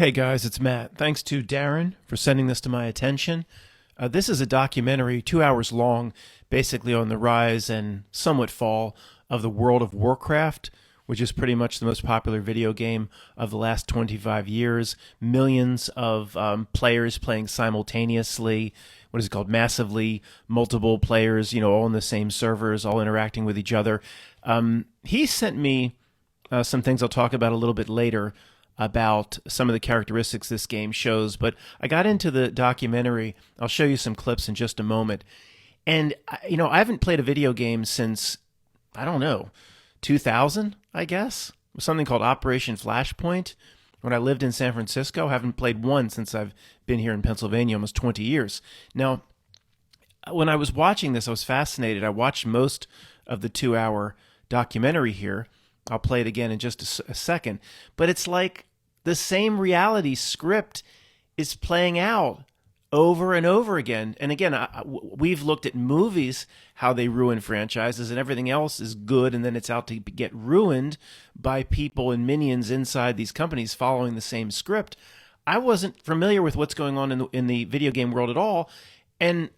Hey guys, it's Matt. Thanks to Darren for sending this to my attention. This is a documentary, 2 hours long, basically on the rise and somewhat fall of the world of Warcraft, which is pretty much the most popular video game of the last 25 years. Millions of players playing simultaneously. What is it called? Massively multiple players, all in the same servers, all interacting with each other. He sent me some things I'll talk about a little bit later about some of the characteristics this game shows, but I got into the documentary. I'll show you some clips in just a moment. And, I haven't played a video game since, 2000, I guess? Something called Operation Flashpoint. When I lived in San Francisco, I haven't played one since I've been here in Pennsylvania, almost 20 years. Now, when I was watching this, I was fascinated. I watched most of the 2-hour documentary here. I'll play it again in just a second. But it's like the same reality script is playing out over and over again. And again, we've looked at movies, how they ruin franchises, and everything else is good, and then it's out to get ruined by people and minions inside these companies following the same script. I wasn't familiar with what's going on in the video game world at all. And,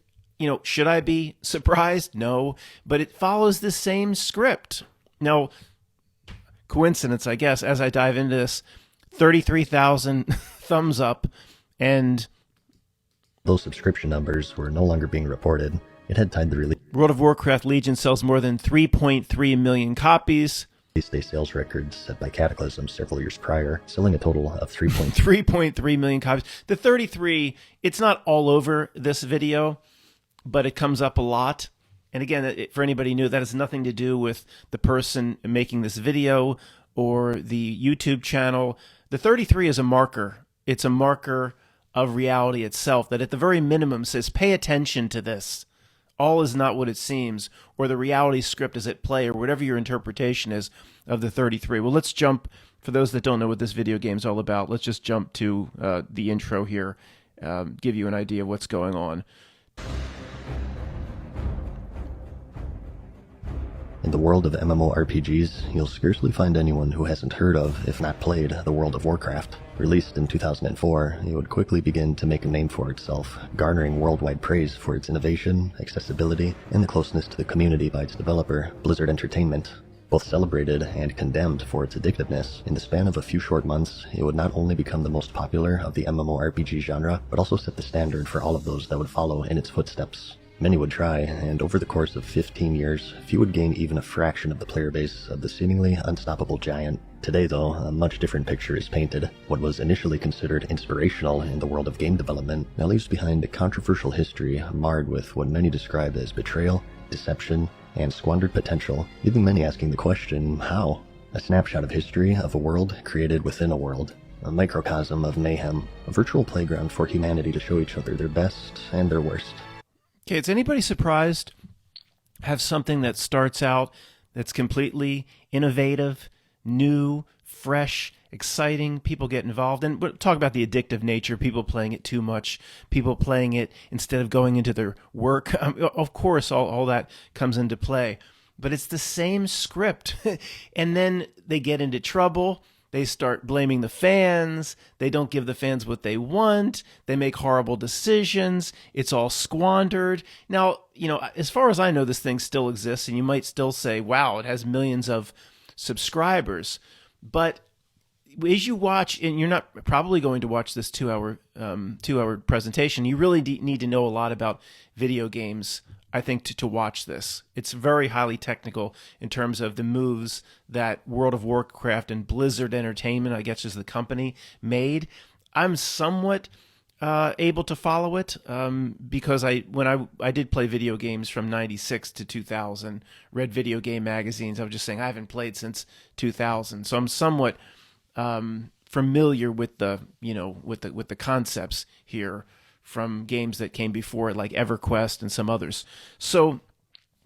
should I be surprised? No. But it follows the same script. Now, coincidence, I guess, as I dive into this, 33,000 thumbs up, and those subscription numbers were no longer being reported. It had tied the release World of Warcraft Legion sells more than 3.3 million copies. day sales records set by Cataclysm several years prior, selling a total of 3.3 million copies. The 33, it's not all over this video, but it comes up a lot. And again, for anybody new, that has nothing to do with the person making this video or the YouTube channel. The 33 is a marker. It's a marker of reality itself that at the very minimum says, pay attention to this. All is not what it seems, or the reality script is at play, or whatever your interpretation is of the 33. Well, let's jump, for those that don't know what this video game is all about, let's just jump to the intro here, give you an idea of what's going on. In the world of MMORPGs, you'll scarcely find anyone who hasn't heard of, if not played, the World of Warcraft. Released in 2004, it would quickly begin to make a name for itself, garnering worldwide praise for its innovation, accessibility, and the closeness to the community by its developer, Blizzard Entertainment. Both celebrated and condemned for its addictiveness, in the span of a few short months, it would not only become the most popular of the MMORPG genre, but also set the standard for all of those that would follow in its footsteps. Many would try, and over the course of 15 years, few would gain even a fraction of the player base of the seemingly unstoppable giant. Today, though, a much different picture is painted. What was initially considered inspirational in the world of game development now leaves behind a controversial history marred with what many describe as betrayal, deception, and squandered potential, leaving many asking the question, how? A snapshot of history of a world created within a world. A microcosm of mayhem, a virtual playground for humanity to show each other their best and their worst. Okay, is anybody surprised? Have something that starts out that's completely innovative, new, fresh, exciting, people get involved, and we'll talk about the addictive nature, people playing it too much, people playing it instead of going into their work. Of course, all that comes into play, but it's the same script, and then they get into trouble. They start blaming the fans. They don't give the fans what they want. They make horrible decisions. It's all squandered. Now, as far as I know, this thing still exists, and you might still say, wow, it has millions of subscribers. But as you watch, and you're not probably going to watch this 2-hour presentation, you really need to know a lot about video games, I think, to watch this. It's very highly technical in terms of the moves that World of Warcraft and Blizzard Entertainment, I guess is the company, made. I'm somewhat able to follow it because when I did play video games from 96 to 2000, read video game magazines. I was just saying I haven't played since 2000, so I'm somewhat familiar with the with the concepts here from games that came before it, like EverQuest and some others. So,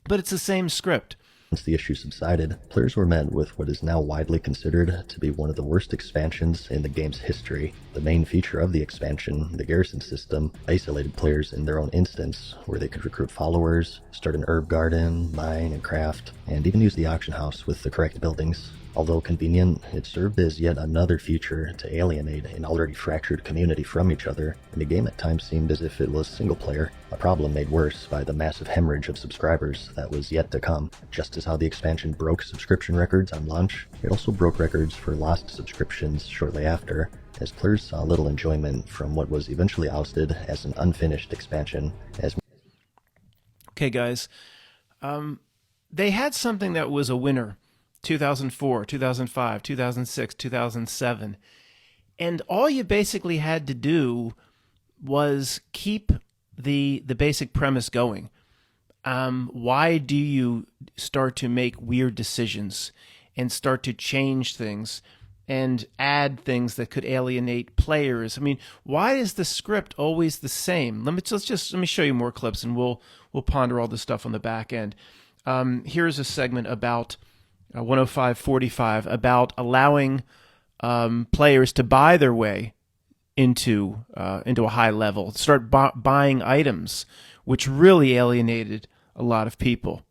but it's the same script. Once the issue subsided, players were met with what is now widely considered to be one of the worst expansions in the game's history. The main feature of the expansion, the garrison system, isolated players in their own instance, where they could recruit followers, start an herb garden, mine and craft, and even use the auction house with the correct buildings. Although convenient, it served as yet another feature to alienate an already fractured community from each other, and the game at times seemed as if it was single-player, a problem made worse by the massive hemorrhage of subscribers that was yet to come. Just as how the expansion broke subscription records on launch, it also broke records for lost subscriptions shortly after, as players saw little enjoyment from what was eventually ousted as an unfinished expansion. Okay, guys, they had something that was a winner. 2004, 2005, 2006, 2007. And all you basically had to do was keep the basic premise going. Why do you start to make weird decisions and start to change things and add things that could alienate players? I mean, why is the script always the same? Let me show you more clips, and we'll ponder all this stuff on the back end. Here's a segment about 105.45 about allowing players to buy their way into a high level, start buying items, which really alienated a lot of people.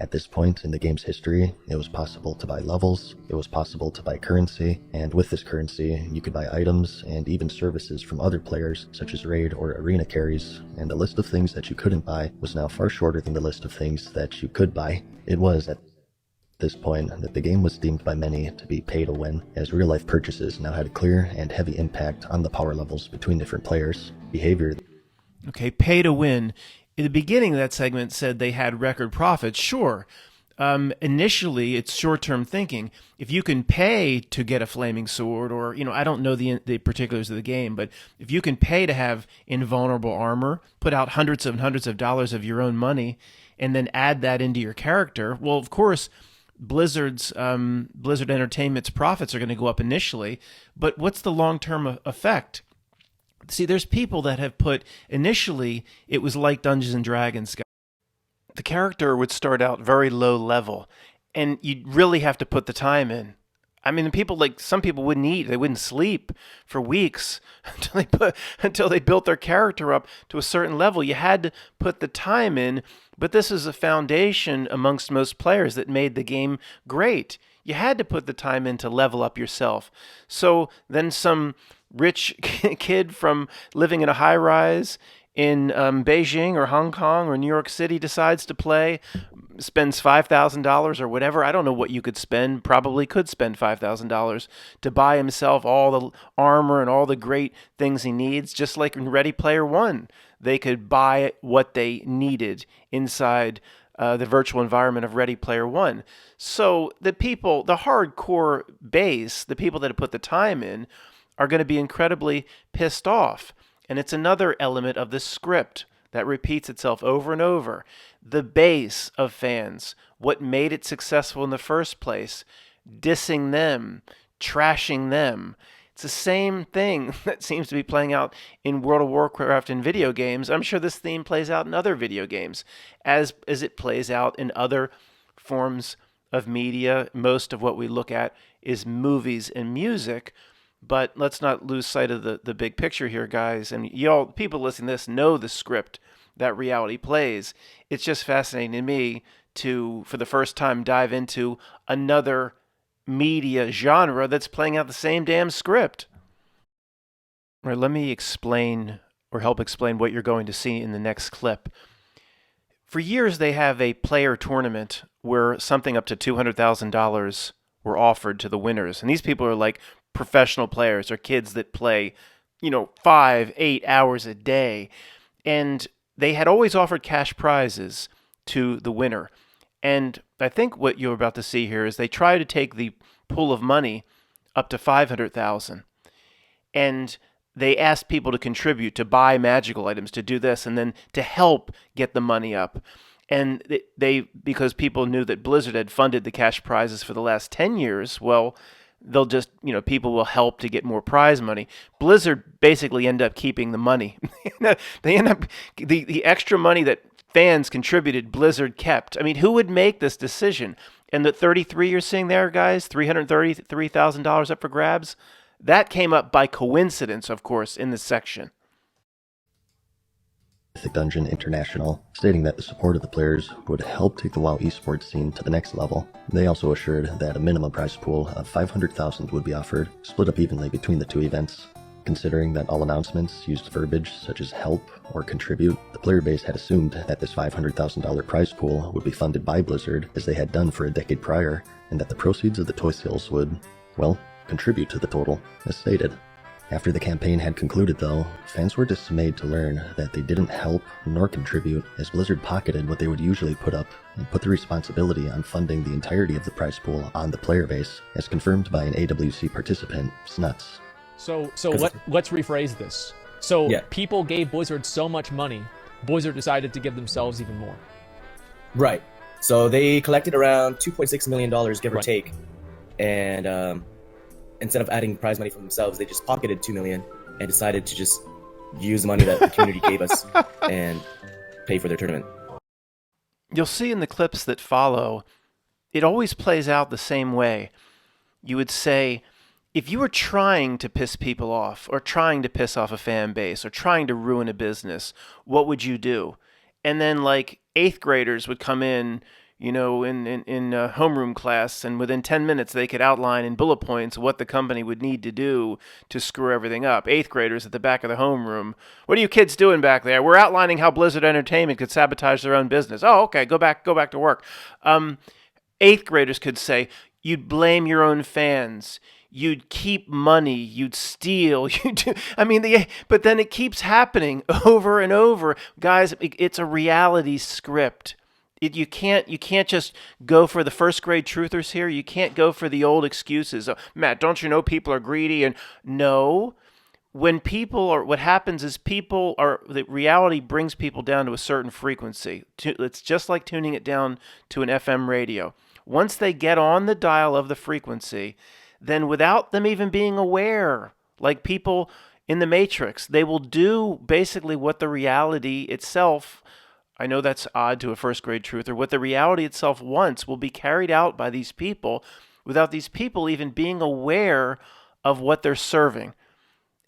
At this point in the game's history, it was possible to buy levels, it was possible to buy currency, and with this currency, you could buy items and even services from other players, such as raid or arena carries, and the list of things that you couldn't buy was now far shorter than the list of things that you could buy. It was at this point that the game was deemed by many to be pay to win, as real-life purchases now had a clear and heavy impact on the power levels between different players. Behavior. Okay, pay to win. In the beginning of that segment said they had record profits. Sure. Initially, it's short-term thinking. If you can pay to get a flaming sword, or, I don't know the particulars of the game, but if you can pay to have invulnerable armor, put out hundreds and hundreds of dollars of your own money, and then add that into your character, well, of course, Blizzard Entertainment's profits are going to go up initially, but what's the long-term effect? See, there's people that have put, initially, it was like Dungeons and Dragons. The character would start out very low level, and you'd really have to put the time in. I mean, some people wouldn't eat, they wouldn't sleep for weeks until they built their character up to a certain level. You had to put the time in, but this is a foundation amongst most players that made the game great. You had to put the time in to level up yourself. So then some rich kid from living in a high-rise in Beijing or Hong Kong or New York City decides to play, spends $5,000 or whatever. I don't know what you could spend, probably could spend $5,000 to buy himself all the armor and all the great things he needs, just like in Ready Player One. They could buy what they needed inside the virtual environment of Ready Player One. So the people, the hardcore base, the people that have put the time in, are going to be incredibly pissed off. And it's another element of the script that repeats itself over and over. The base of fans, what made it successful in the first place, dissing them, trashing them. It's the same thing that seems to be playing out in World of Warcraft and video games. I'm sure this theme plays out in other video games, as it plays out in other forms of media. Most of what we look at is movies and music. But let's not lose sight of the big picture here, guys. And people listening to this know the script that reality plays. It's just fascinating to me to, for the first time, dive into another media genre that's playing out the same damn script. All right, let me explain or help explain what you're going to see in the next clip. For years, they have a player tournament where something up to $200,000 were offered to the winners. And these people are like professional players or kids that play, 5-8 hours a day. And they had always offered cash prizes to the winner. And I think what you're about to see here is they try to take the pool of money up to $500,000. And they asked people to contribute, to buy magical items, to do this, and then to help get the money up. And because people knew that Blizzard had funded the cash prizes for the last 10 years, well, they'll just, people will help to get more prize money. Blizzard basically end up keeping the money. They end up, the extra money that fans contributed, Blizzard kept. I mean, who would make this decision? And the 33 you're seeing there, guys, $333,000 up for grabs, that came up by coincidence, of course, in this section. Mythic Dungeon International, stating that the support of the players would help take the WoW esports scene to the next level. They also assured that a minimum prize pool of $500,000 would be offered, split up evenly between the two events. Considering that all announcements used verbiage such as help or contribute, the player base had assumed that this $500,000 prize pool would be funded by Blizzard as they had done for a decade prior, and that the proceeds of the toy sales would, well, contribute to the total, as stated. After the campaign had concluded though, fans were dismayed to learn that they didn't help nor contribute, as Blizzard pocketed what they would usually put up and put the responsibility on funding the entirety of the prize pool on the player base, as confirmed by an AWC participant, Snuts. So let's rephrase this. People gave Blizzard so much money, Blizzard decided to give themselves even more. Right. So they collected around $2.6 million, give or take. And instead of adding prize money for themselves, they just pocketed $2 million and decided to just use the money that the community gave us and pay for their tournament. You'll see in the clips that follow, it always plays out the same way. You would say, if you were trying to piss people off, or trying to piss off a fan base, or trying to ruin a business, what would you do? And then, like, 8th graders would come in, in homeroom class, and within 10 minutes they could outline in bullet points what the company would need to do to screw everything up. 8th graders at the back of the homeroom. What are you kids doing back there? We're outlining how Blizzard Entertainment could sabotage their own business. Oh, okay, go back to work. 8th graders could say, you'd blame your own fans. You'd keep money, you'd steal, but then it keeps happening over and over. Guys, it's a reality script. You can't just go for the first grade truthers here. You can't go for the old excuses. Matt, don't you know people are greedy? And no, what happens is the reality brings people down to a certain frequency. It's just like tuning it down to an FM radio. Once they get on the dial of the frequency, then without them even being aware, like people in the Matrix, they will do basically what the reality itself, I know that's odd to a first grade truther, what the reality itself wants will be carried out by these people without these people even being aware of what they're serving.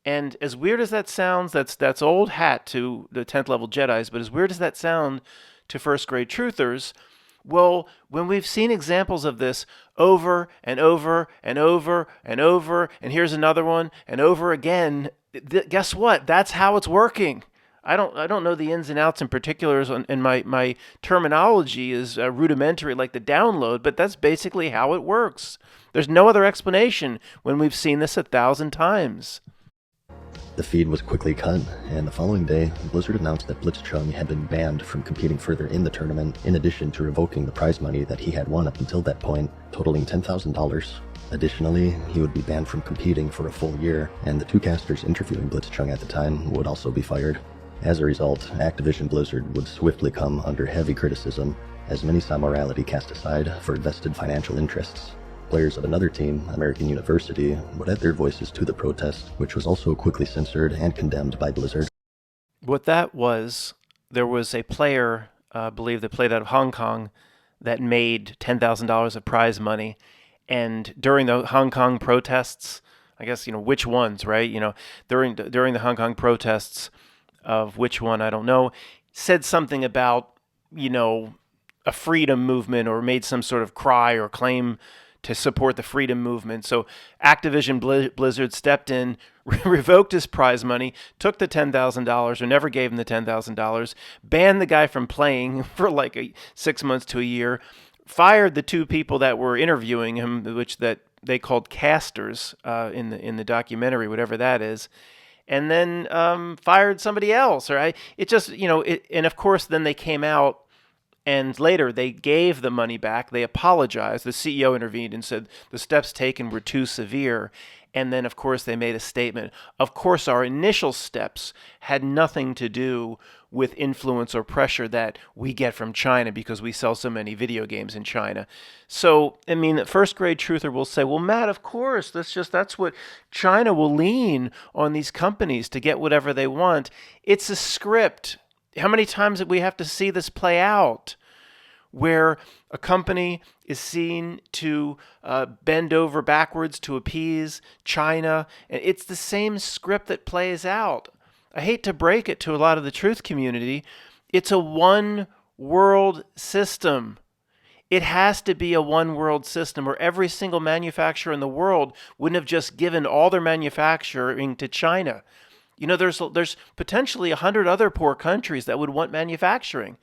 And as weird as that sounds, that's old hat to the 10th level Jedis, but as weird as that sound to first grade truthers, well, when we've seen examples of this over and over and over and over, and here's another one, and over again, guess what? That's how it's working. I don't know the ins and outs and particulars, and my terminology is rudimentary like the download, but that's basically how it works. There's no other explanation when we've seen this 1,000 times. The feed was quickly cut, and the following day, Blizzard announced that Blitzchung had been banned from competing further in the tournament, in addition to revoking the prize money that he had won up until that point, totaling $10,000. Additionally, he would be banned from competing for a full year, and the 2 casters interviewing Blitzchung at the time would also be fired. As a result, Activision Blizzard would swiftly come under heavy criticism, as many saw morality cast aside for vested financial interests. Players of another team, American University, would add their voices to the protest, which was also quickly censored and condemned by Blizzard. What that was, there was a player, I believe that played out of Hong Kong, that made $10,000 of prize money. And during the Hong Kong protests, I guess, which ones, right? During the Hong Kong protests of which one, I don't know, said something about, a freedom movement, or made some sort of cry or claim to support the freedom movement. So Activision Blizzard stepped in, revoked his prize money, took the $10,000 or never gave him the $10,000, banned the guy from playing for like 6 months to a year, fired the 2 people that were interviewing him, which that they called casters in the documentary, whatever that is, and then fired somebody else. Right? It just, and of course then they came out. And later, they gave the money back. They apologized. The CEO intervened and said the steps taken were too severe. And then, of course, they made a statement. Of course, our initial steps had nothing to do with influence or pressure that we get from China because we sell so many video games in China. So, first grade truther will say, well, Matt, of course, that's what China will lean on these companies to get whatever they want. It's a script. How many times did we have to see this play out, where a company is seen to bend over backwards to appease China? And it's the same script that plays out. I hate to break it to a lot of the truth community. It's a one world system. It has to be a one world system, or every single manufacturer in the world wouldn't have just given all their manufacturing to China. You know, there's potentially 100 other poor countries that would want manufacturing.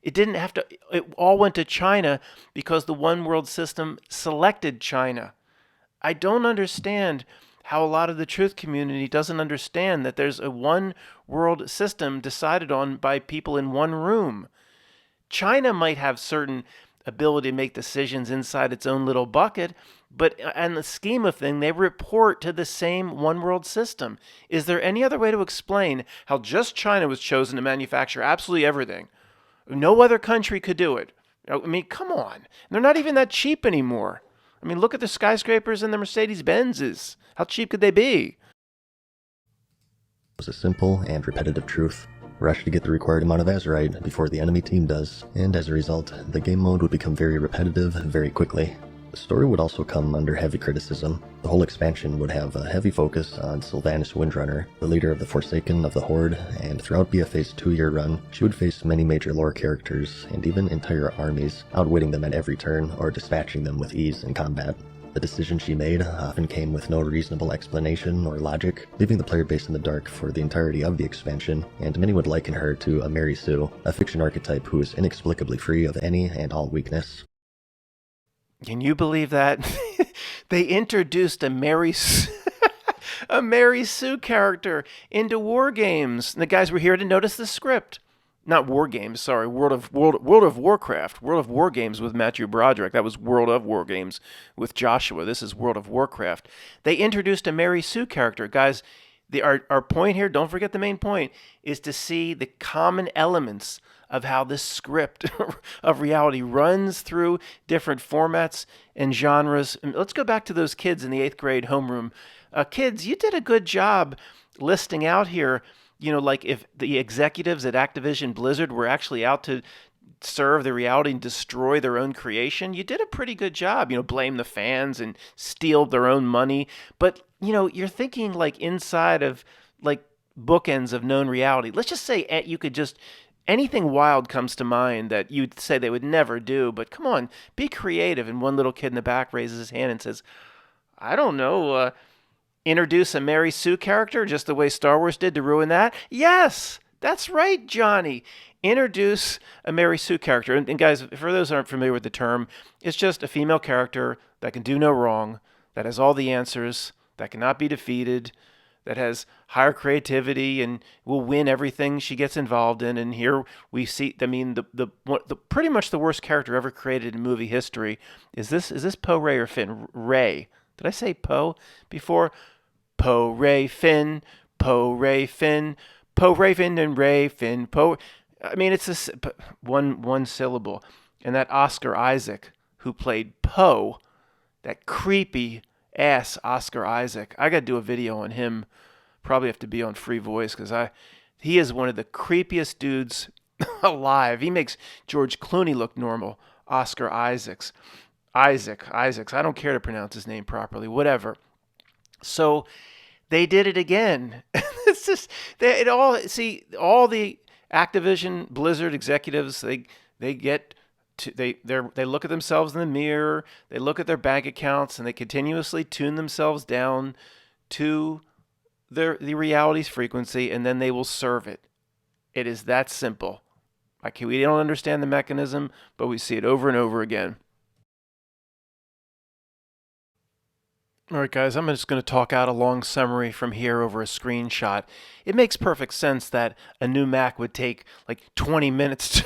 It didn't have to, it all went to China because the one world system selected China. I don't understand how a lot of the truth community doesn't understand that there's a one world system decided on by people in one room. China might have certain ability to make decisions inside its own little bucket, but in the scheme of things, they report to the same one world system. Is there any other way to explain how just China was chosen to manufacture absolutely everything? No other country could do it. I mean, come on. They're not even that cheap anymore. I mean, look at the skyscrapers and the Mercedes-Benzes. How cheap could they be? It was a simple and repetitive truth. Rush to get the required amount of Azurite before the enemy team does, and as a result, the game mode would become very repetitive very quickly. The story would also come under heavy criticism. The whole expansion would have a heavy focus on Sylvanas Windrunner, the leader of the Forsaken of the Horde, and throughout BFA's 2-year run, she would face many major lore characters, and even entire armies, outwitting them at every turn or dispatching them with ease in combat. The decisions she made often came with no reasonable explanation or logic, leaving the player base in the dark for the entirety of the expansion, and many would liken her to a Mary Sue, a fiction archetype who is inexplicably free of any and all weakness. Can you believe that? They introduced a Mary a Mary Sue character into War Games. And the guys were here to notice the script. Not War Games, sorry, World of Warcraft. World of War Games with Matthew Broderick. That was World of War Games with Joshua. This is World of Warcraft. They introduced a Mary Sue character. Guys, our point here, don't forget the main point, is to see the common elements of how this script of reality runs through different formats and genres. And let's go back to those kids in the 8th grade homeroom. Kids, you did a good job listing out here, you know, like if the executives at Activision Blizzard were actually out to serve the reality and destroy their own creation. You did a pretty good job, you know, blame the fans and steal their own money. But, you know, you're thinking like inside of like bookends of known reality. Let's just say you could just, anything wild comes to mind that you'd say they would never do. But come on, be creative. And one little kid in the back raises his hand and says, I don't know, introduce a Mary Sue character just the way Star Wars did to ruin that? Yes, that's right, Johnny. Introduce a Mary Sue character. And guys, for those who aren't familiar with the term, it's just a female character that can do no wrong, that has all the answers, that cannot be defeated, that has higher creativity and will win everything she gets involved in. And here we see, I mean, the pretty much the worst character ever created in movie history. Is this Poe, Rey, or Finn? Rey. Did I say Poe before? Poe, Rey, Finn, Poe, Rey, Finn, Poe, Rey, Finn, and Rey, Finn, Poe. I mean, it's one syllable. And that Oscar Isaac, who played Poe, that creepy ass Oscar Isaac. I got to do a video on him. Probably have to be on Free Voice because he is one of the creepiest dudes alive. He makes George Clooney look normal. Oscar Isaacs. Isaacs. I don't care to pronounce his name properly. Whatever. So they did it again. It's just all the Activision Blizzard executives, they look at themselves in the mirror, they look at their bank accounts, and they continuously tune themselves down to the reality's frequency, and then they will serve it. It is that simple. We don't understand the mechanism, but we see it over and over again. All right, guys, I'm just going to talk out a long summary from here over a screenshot. It makes perfect sense that a new Mac would take like 20 minutes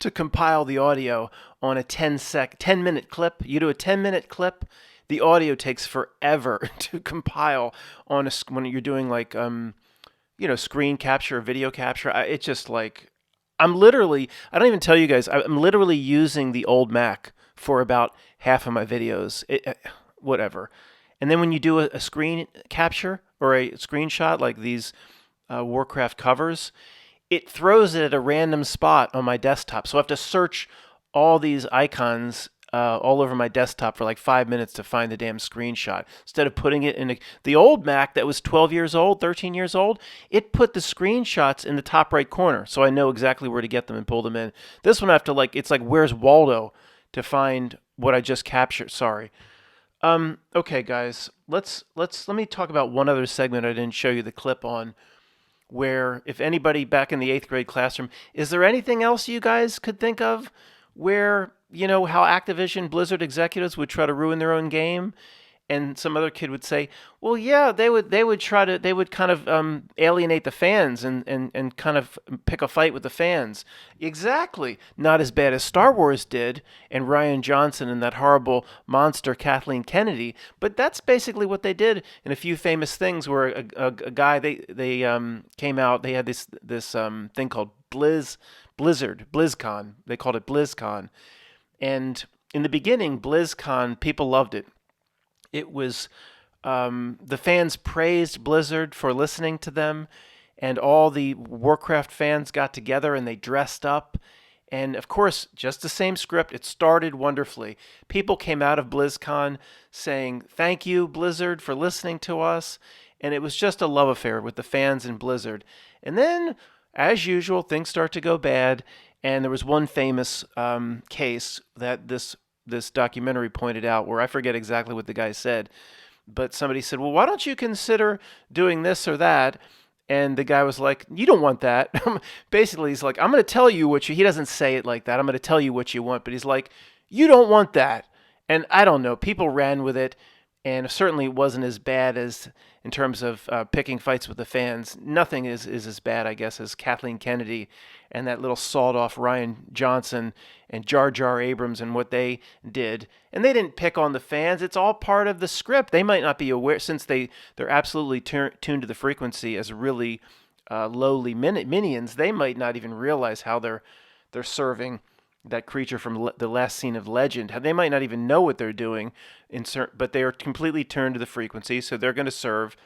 to compile the audio on a 10-minute clip. You do a 10-minute clip, the audio takes forever to compile on when you're doing like, screen capture, video capture. It's just like, I don't even tell you guys, I'm literally using the old Mac for about half of my videos. Whatever. And then when you do a screen capture or a screenshot like these Warcraft covers, it throws it at a random spot on my desktop. So I have to search all these icons all over my desktop for like 5 minutes to find the damn screenshot. Instead of putting it in the old Mac that was 12 years old, 13 years old, it put the screenshots in the top right corner, so I know exactly where to get them and pull them in. This one I have to it's like Where's Waldo to find what I just captured. Sorry. Okay, guys, let me talk about one other segment I didn't show you the clip on. Where, if anybody back in the 8th grade classroom, is there anything else you guys could think of where, how Activision Blizzard executives would try to ruin their own game? And some other kid would say, well, yeah, they would kind of alienate the fans and kind of pick a fight with the fans. Exactly. Not as bad as Star Wars did and Rian Johnson and that horrible monster Kathleen Kennedy, but that's basically what they did in a few famous things where a guy, they came out, they had this thing called BlizzCon. They called it BlizzCon. And in the beginning, BlizzCon, people loved it. It was the fans praised Blizzard for listening to them, and all the Warcraft fans got together and they dressed up. And of course, just the same script. It started wonderfully. People came out of BlizzCon saying, "Thank you, Blizzard, for listening to us." And it was just a love affair with the fans and Blizzard. And then, as usual, things start to go bad. And there was one famous case that this documentary pointed out, where I forget exactly what the guy said, but somebody said, well, why don't you consider doing this or that? And the guy was like, you don't want that. Basically, he's like, I'm going to tell you he doesn't say it like that. I'm going to tell you what you want, but he's like, you don't want that. And I don't know, people ran with it, and certainly it wasn't as bad as in terms of picking fights with the fans. Nothing is as bad, I guess, as Kathleen Kennedy and that little sawed-off Rian Johnson and Jar Jar Abrams and what they did. And they didn't pick on the fans. It's all part of the script. They might not be aware, since they're absolutely tuned to the frequency as really lowly minions. They might not even realize how they're serving that creature from the last scene of Legend. They might not even know what they're doing, but they are completely turned to the frequency, so they're going to serve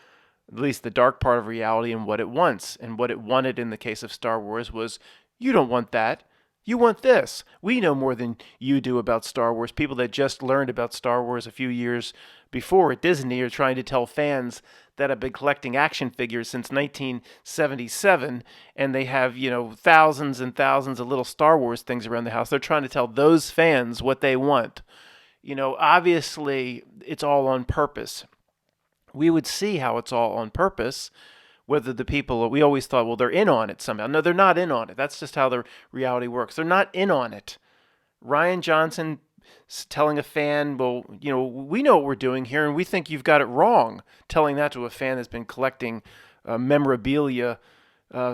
at least the dark part of reality and what it wants. And what it wanted in the case of Star Wars was, you don't want that. You want this. We know more than you do about Star Wars. People that just learned about Star Wars a few years before at Disney are trying to tell fans that have been collecting action figures since 1977, and they have, thousands and thousands of little Star Wars things around the house. They're trying to tell those fans what they want. Obviously, it's all on purpose. We would see how it's all on purpose, whether the people, we always thought, well, they're in on it somehow. No, they're not in on it. That's just how the reality works. They're not in on it. Rian Johnson telling a fan, well, we know what we're doing here, and we think you've got it wrong. Telling that to a fan that's been collecting memorabilia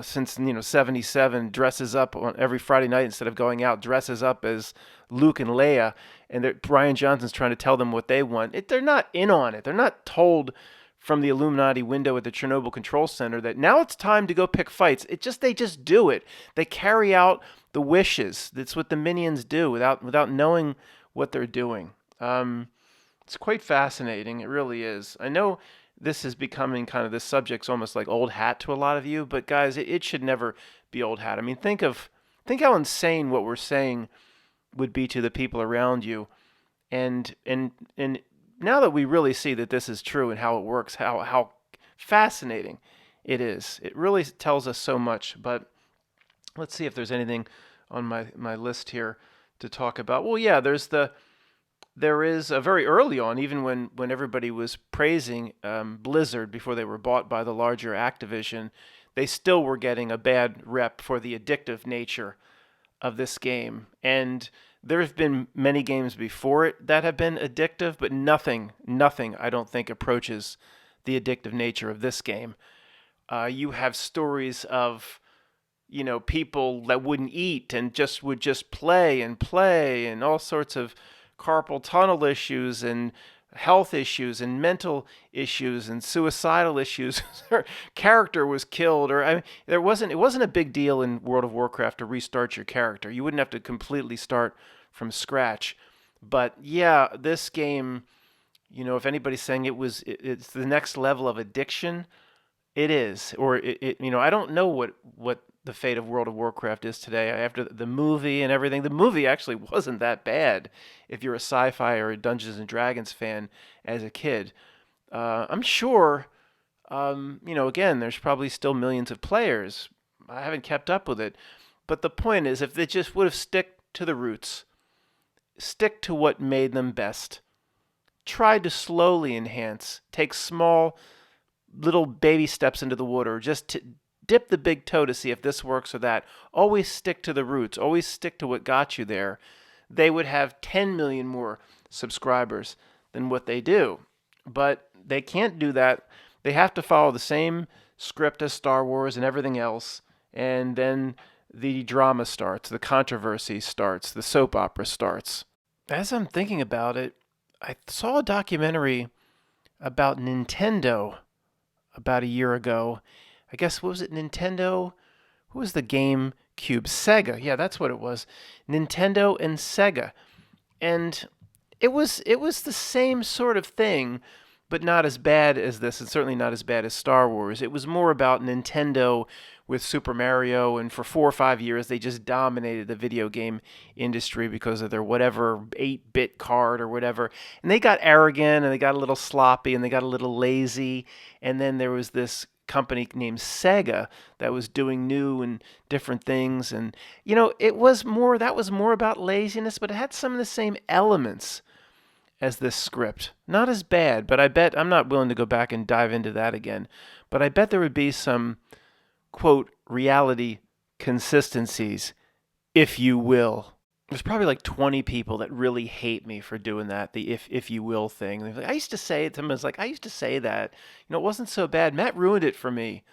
since 77, dresses up on every Friday night instead of going out, dresses up as Luke and Leia, and Rian Johnson's trying to tell them what they want. They're not in on it. They're not told from the Illuminati window at the Chernobyl Control Center that now it's time to go pick fights. They just do it. They carry out the wishes. That's what the minions do without knowing what they're doing. It's quite fascinating. It really is. I know this is becoming kind of, this subject's almost like old hat to a lot of you, but guys, it should never be old hat. I mean, think how insane what we're saying would be to the people around you. And now that we really see that this is true and how it works, how fascinating it is. It really tells us so much. But let's see if there's anything on my list here to talk about. Well, yeah, there is a very early on, even when everybody was praising Blizzard before they were bought by the larger Activision, they still were getting a bad rep for the addictive nature of this game. And there have been many games before it that have been addictive, but nothing, I don't think, approaches the addictive nature of this game. You have stories of, people that wouldn't eat and would just play and all sorts of carpal tunnel issues and health issues and mental issues and suicidal issues. Their character was killed, or it wasn't a big deal in World of Warcraft to restart your character. You wouldn't have to completely start from scratch. But yeah, this game, if anybody's saying it's the next level of addiction, it is. Or I don't know what the fate of World of Warcraft is today. After the movie and everything, the movie actually wasn't that bad if you're a sci-fi or a Dungeons and Dragons fan as a kid. I'm sure, again, there's probably still millions of players. I haven't kept up with it. But the point is, if they just would have stick to the roots, stick to what made them best, try to slowly enhance, take small little baby steps into the water, just to dip the big toe to see if this works or that. Always stick to the roots. Always stick to what got you there. They would have 10 million more subscribers than what they do. But they can't do that. They have to follow the same script as Star Wars and everything else. And then the drama starts, the controversy starts, the soap opera starts. As I'm thinking about it, I saw a documentary about Nintendo about a year ago. I guess, what was it, Nintendo? Who was the GameCube? Sega. Yeah, that's what it was. Nintendo and Sega. And it was the same sort of thing, but not as bad as this, and certainly not as bad as Star Wars. It was more about Nintendo with Super Mario, and for 4 or 5 years they just dominated the video game industry because of their whatever 8-bit card or whatever. And they got arrogant, and they got a little sloppy, and they got a little lazy. And then there was this company named Sega that was doing new and different things, and that was more about laziness, but it had some of the same elements as this script. Not as bad, but I bet, I'm not willing to go back and dive into that again, but I bet there would be some, quote, reality consistencies, if you will. There's probably like 20 people that really hate me for doing that, the if you will thing. They're like, I used to say it to them. It's like, I used to say that. It wasn't so bad. Matt ruined it for me.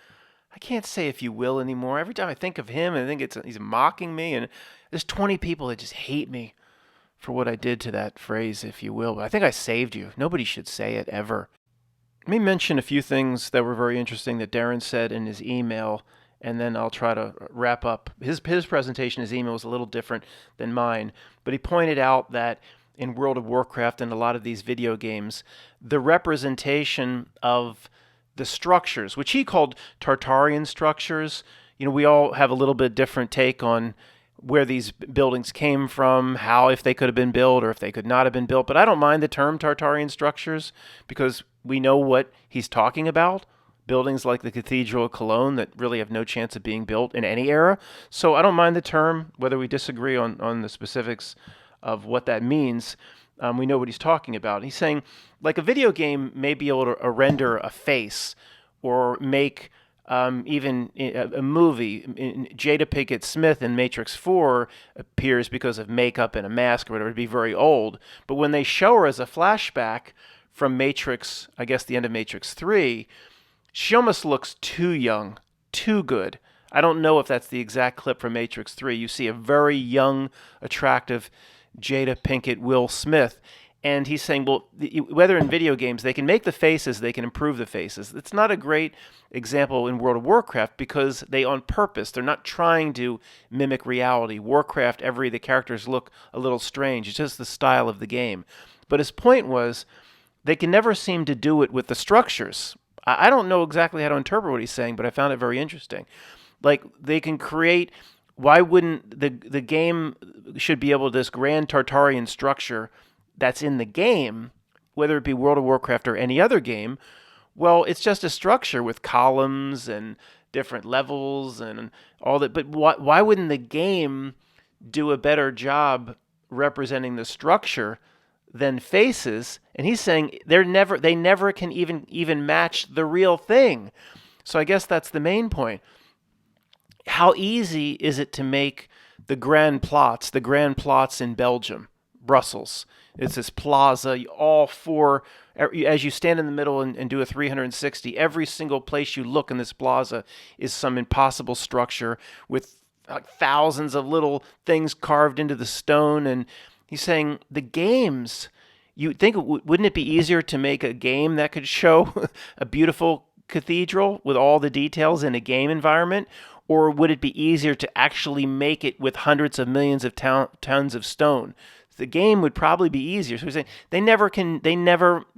I can't say if you will anymore. Every time I think of him, I think he's mocking me, and there's 20 people that just hate me for what I did to that phrase, if you will. But I think I saved you. Nobody should say it ever. Let me mention a few things that were very interesting that Darren said in his email, and then I'll try to wrap up. His presentation, his email was a little different than mine, but he pointed out that in World of Warcraft and a lot of these video games, the representation of the structures, which he called Tartarian structures, we all have a little bit different take on where these buildings came from, how, if they could have been built or if they could not have been built. But I don't mind the term Tartarian structures because we know what he's talking about. Buildings like the Cathedral of Cologne that really have no chance of being built in any era. So I don't mind the term, whether we disagree on the specifics of what that means. We know what he's talking about. He's saying, like, a video game may be able to render a face or make even a movie. Jada Pinkett Smith in Matrix 4 appears because of makeup and a mask or whatever, to be very old. But when they show her as a flashback from Matrix, I guess the end of Matrix 3, she almost looks too young, too good. I don't know if that's the exact clip from Matrix 3. You see a very young, attractive Jada Pinkett Will Smith. And he's saying, well, whether in video games, they can make the faces, they can improve the faces. It's not a great example in World of Warcraft because they, on purpose, they're not trying to mimic reality. Warcraft, the characters look a little strange. It's just the style of the game. But his point was, they can never seem to do it with the structures. I don't know exactly how to interpret what he's saying, but I found it very interesting. Like, they can create, why wouldn't the game should be able to, this grand Tartarian structure that's in the game, whether it be World of Warcraft or any other game, well, it's just a structure with columns and different levels and all that. But why wouldn't the game do a better job representing the structure than faces? And he's saying they never can even match the real thing. So I guess that's the main point. How easy is it to make the grand plots in Belgium, Brussels? It's this plaza, all four, as you stand in the middle and do a 360, every single place you look in this plaza is some impossible structure with thousands of little things carved into the stone. And he's saying the games, you think, wouldn't it be easier to make a game that could show a beautiful cathedral with all the details in a game environment? Or would it be easier to actually make it with hundreds of millions of tons of stone? The game would probably be easier. So he's saying they never can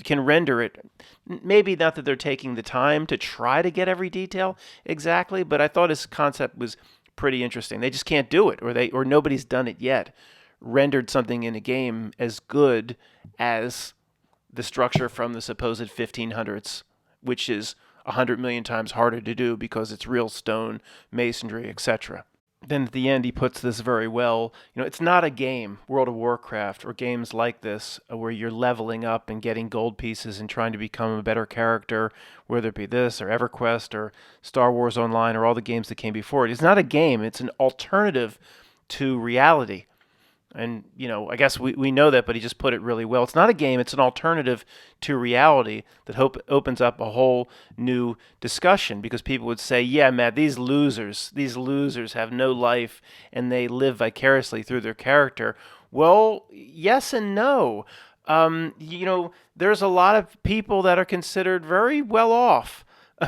render it. Maybe not that they're taking the time to try to get every detail exactly, but I thought his concept was pretty interesting. They just can't do it, or nobody's done it yet. Rendered something in a game as good as the structure from the supposed 1500s, which is 100 million times harder to do because it's real stone, masonry, etc. Then at the end, he puts this very well. It's not a game, World of Warcraft, or games like this, where you're leveling up and getting gold pieces and trying to become a better character, whether it be this or EverQuest or Star Wars Online or all the games that came before it. It's not a game. It's an alternative to reality. And, I guess we know that, but he just put it really well. It's not a game. It's an alternative to reality that opens up a whole new discussion, because people would say, yeah, Matt, these losers have no life and they live vicariously through their character. Well, yes and no. There's a lot of people that are considered very well off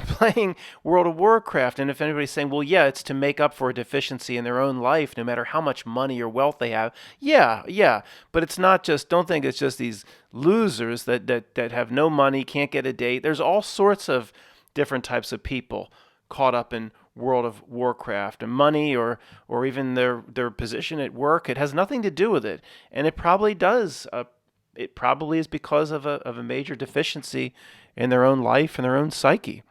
playing World of Warcraft. And if anybody's saying, well, yeah, it's to make up for a deficiency in their own life, no matter how much money or wealth they have. Yeah. But it's not just, don't think it's just these losers that have no money, can't get a date. There's all sorts of different types of people caught up in World of Warcraft, and money or even their position at work. It has nothing to do with it. And it probably does. It probably is because of a major deficiency in their own life and their own psyche.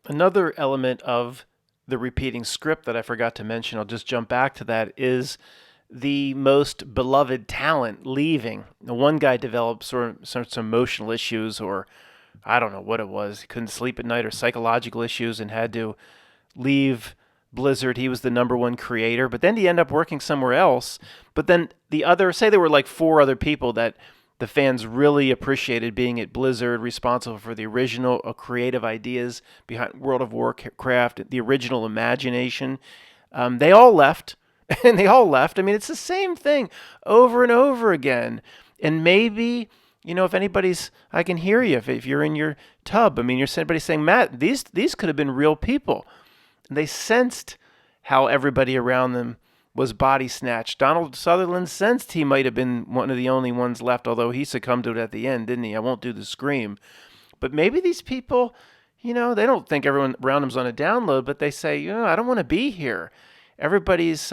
Another element of the repeating script that I forgot to mention, I'll just jump back to that, is the most beloved talent leaving. The one guy developed some emotional issues, or I don't know what it was. He couldn't sleep at night, or psychological issues, and had to leave Blizzard. He was the number one creator, but then he ended up working somewhere else. But then say there were like 4 other people that the fans really appreciated being at Blizzard, responsible for the original creative ideas behind World of Warcraft, the original imagination. They all left, and they all left. I mean, it's the same thing over and over again. And maybe, if anybody's, I can hear you if you're in your tub. I mean, somebody's saying, Matt, these could have been real people. And they sensed how everybody around them was body snatched. Donald Sutherland sensed he might have been one of the only ones left, although he succumbed to it at the end, didn't he? I won't do the scream. But maybe these people, they don't think everyone around them's on a download, but they say, I don't want to be here. Everybody's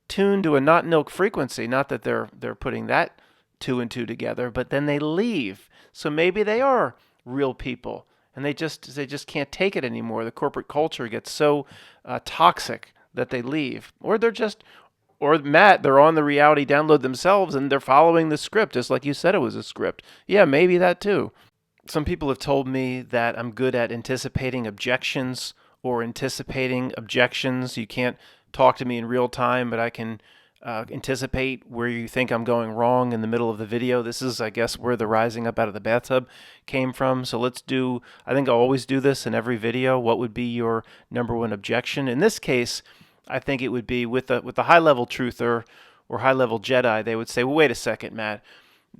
tuned to a not milk frequency. Not that they're putting that 2 and 2 together, but then they leave. So maybe they are real people, and they just can't take it anymore. The corporate culture gets so toxic that they leave. Or Matt, they're on the reality download themselves and they're following the script, just like you said it was a script. Yeah, maybe that too. Some people have told me that I'm good at anticipating objections or anticipating objections. You can't talk to me in real time, but I can anticipate where you think I'm going wrong in the middle of the video. This is, I guess, where the rising up out of the bathtub came from. So I think I'll always do this in every video. What would be your number one objection? In this case, I think it would be with the high-level truther or high-level Jedi. They would say, well, wait a second, Matt.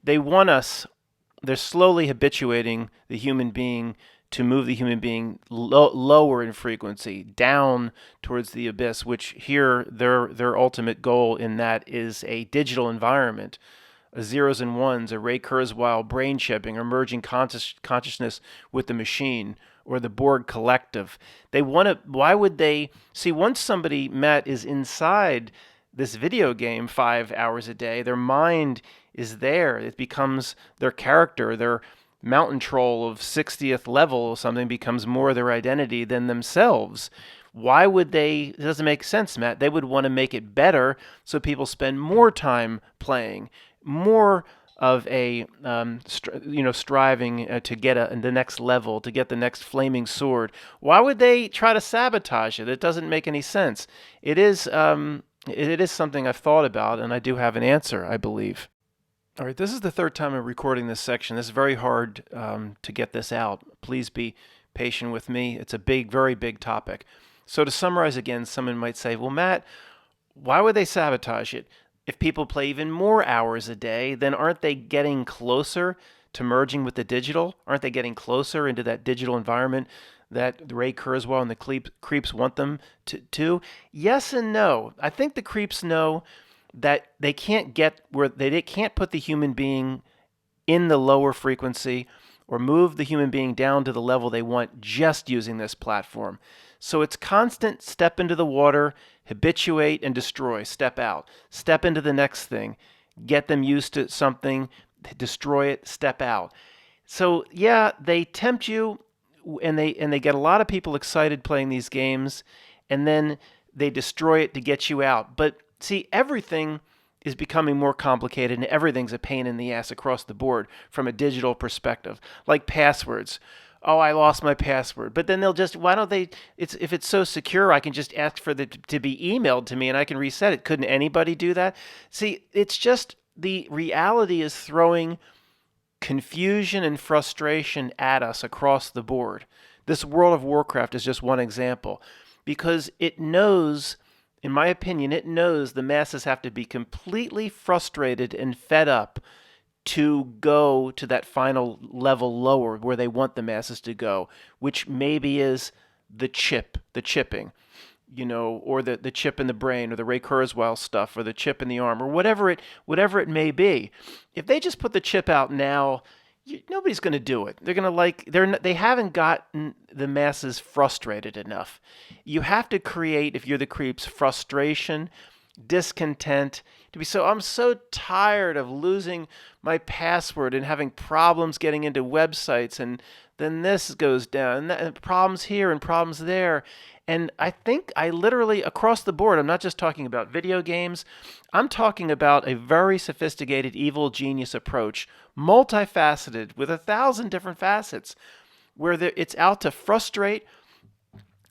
They're slowly habituating the human being to move the human being lower in frequency, down towards the abyss, which here their ultimate goal in that is a digital environment, a zeros and ones, a Ray Kurzweil brain chipping, or merging consciousness with the machine, or the Borg collective. Why would they see, once somebody, Matt, is inside this video game 5 hours a day, their mind is there. It becomes their character. Their mountain troll of 60th level or something becomes more their identity than themselves. Why would they? It doesn't make sense, Matt. They would want to make it better so people spend more time playing, more of a striving to get the next level, to get the next flaming sword. Why would they try to sabotage it? It doesn't make any sense. It is something I've thought about, and I do have an answer, I believe. All right, this is the 3rd time I'm recording this section. This is very hard to get this out. Please be patient with me. It's a very big topic. So to summarize again, someone might say, well, Matt, why would they sabotage it? If people play even more hours a day, then aren't they getting closer to merging with the digital? Aren't they getting closer into that digital environment that Ray Kurzweil and the creeps want them to? Yes and no. I think the creeps know that they can't get where they can't put the human being in the lower frequency or move the human being down to the level they want just using this platform. So it's constant step into the water, habituate and destroy, step out, step into the next thing, get them used to something, destroy it, step out. So yeah, they tempt you, and they get a lot of people excited playing these games, and then they destroy it to get you out. But see, everything is becoming more complicated, and everything's a pain in the ass across the board from a digital perspective, like passwords. Oh, I lost my password. But then they'll just, why don't they, if it's so secure, I can just ask for it to be emailed to me and I can reset it. Couldn't anybody do that? See, it's just, the reality is throwing confusion and frustration at us across the board. This World of Warcraft is just one example, because it knows, in my opinion, it knows the masses have to be completely frustrated and fed up to go to that final level lower where they want the masses to go, which maybe is the chipping, or the chip in the brain, or the Ray Kurzweil stuff, or the chip in the arm, or whatever it may be. If they just put the chip out now, nobody's going to do it. They're going to they haven't gotten the masses frustrated enough. You have to create, if you're the creeps, frustration, discontent, to be I'm so tired of losing my password and having problems getting into websites, and then this goes down, and problems here and problems there. And I think I literally, across the board, I'm not just talking about video games, I'm talking about a very sophisticated evil genius approach, multifaceted, with 1,000 different facets, where it's out to frustrate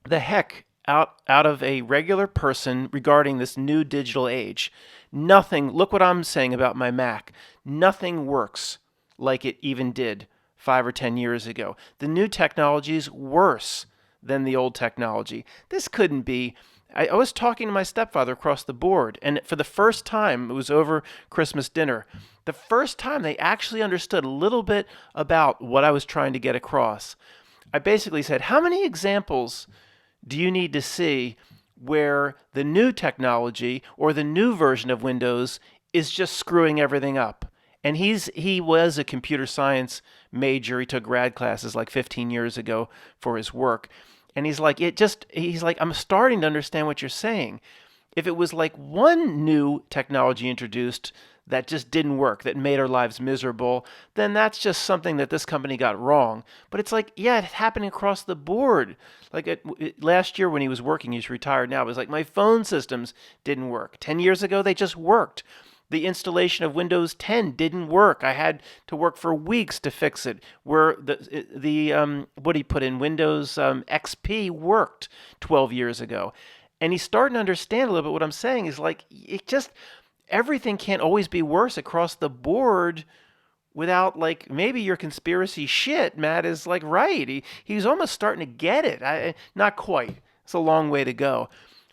the heck out of a regular person regarding this new digital age. Nothing, look what I'm saying about my Mac, nothing works like it even did 5 or 10 years ago. The new technology is worse than the old technology. This couldn't be. I was talking to my stepfather across the board, and for the first time, it was over Christmas dinner, the first time they actually understood a little bit about what I was trying to get across. I basically said, how many examples do you need to see where the new technology or the new version of Windows is just screwing everything up? And he was a computer science major. He took grad classes like 15 years ago for his work. And he's like, I'm starting to understand what you're saying. If it was like one new technology introduced that just didn't work, that made our lives miserable, then that's just something that this company got wrong. But it's like, yeah, it's happening across the board. Like last year when he was working, he's retired now, it was like my phone systems didn't work. 10 years ago, they just worked. The installation of Windows 10 didn't work. I had to work for weeks to fix it. Where what he put in, Windows XP, worked 12 years ago. And he's starting to understand a little bit what I'm saying is like, everything can't always be worse across the board without, like, maybe your conspiracy shit, Matt, is like right. He's almost starting to get it. Not quite. It's a long way to go.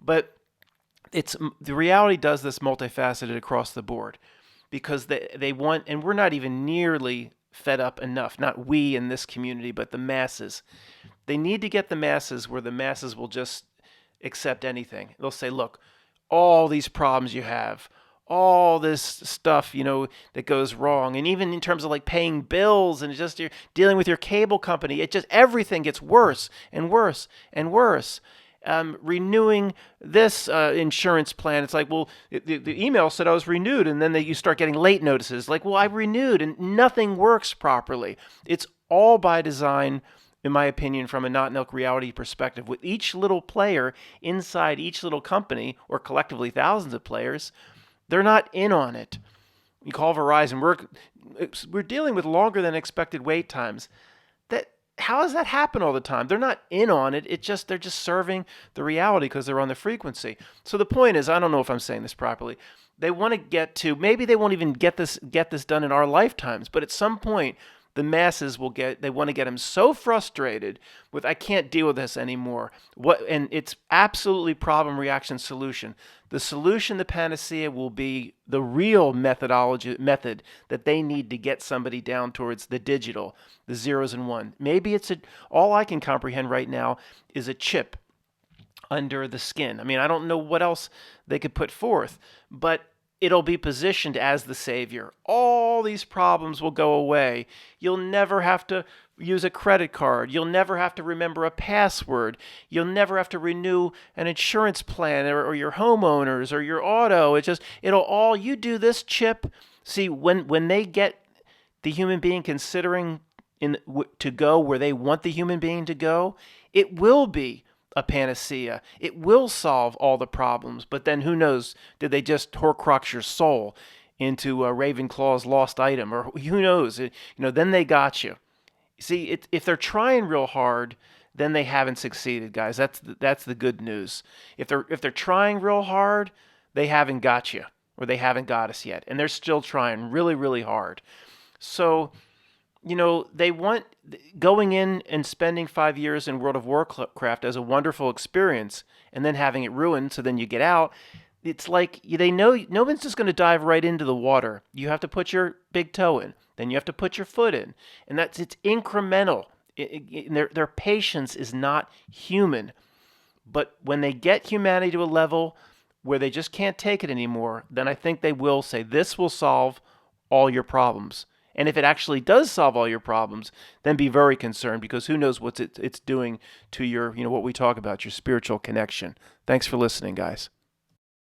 But the reality does this multifaceted across the board, because they want, and we're not even nearly fed up enough, not we in this community, but the masses. They need to get the masses where the masses will just accept anything. They'll say, look, all these problems you have, all this stuff, that goes wrong. And even in terms of like paying bills and just you're dealing with your cable company, everything gets worse and worse and worse. Renewing this insurance plan, it's like, well, the email said I was renewed, and then you start getting late notices. Like, well, I renewed, and nothing works properly. It's all by design, in my opinion, from a Not Nelk reality perspective, with each little player inside each little company, or collectively thousands of players, they're not in on it. You call Verizon, we're dealing with longer than expected wait times. How does that happen all the time? They're not in on it. They're just serving the reality because they're on the frequency. So the point is, I don't know if I'm saying this properly. They want to get to, maybe they won't even get this done in our lifetimes, but at some point the masses they want to get them so frustrated with, I can't deal with this anymore. And it's absolutely problem, reaction, solution. The solution, the panacea, will be the real method that they need to get somebody down towards the digital, the zeros and one. Maybe all I can comprehend right now is a chip under the skin. I mean, I don't know what else they could put forth, but it'll be positioned as the savior. All these problems will go away. You'll never have to use a credit card. You'll never have to remember a password. You'll never have to renew an insurance plan or your homeowners or your auto. It'll all, you do this chip. See, when they get the human being considering to go where they want the human being to go, it will be a panacea. It will solve all the problems. But then who knows? Did they just Horcrux your soul into a Ravenclaw's lost item, or who knows? Then they got you. See, if they're trying real hard, then they haven't succeeded, guys. That's the good news. If they're trying real hard, they haven't got you, or they haven't got us yet, and they're still trying really, really hard. So, they want going in and spending 5 years in World of Warcraft as a wonderful experience, and then having it ruined. So then you get out. It's like they know no one's just going to dive right into the water. You have to put your big toe in. Then you have to put your foot in, and it's incremental. Their patience is not human. But when they get humanity to a level where they just can't take it anymore, then I think they will say, this will solve all your problems. And if it actually does solve all your problems, then be very concerned, because who knows what it's doing to your, what we talk about, your spiritual connection. Thanks for listening, guys.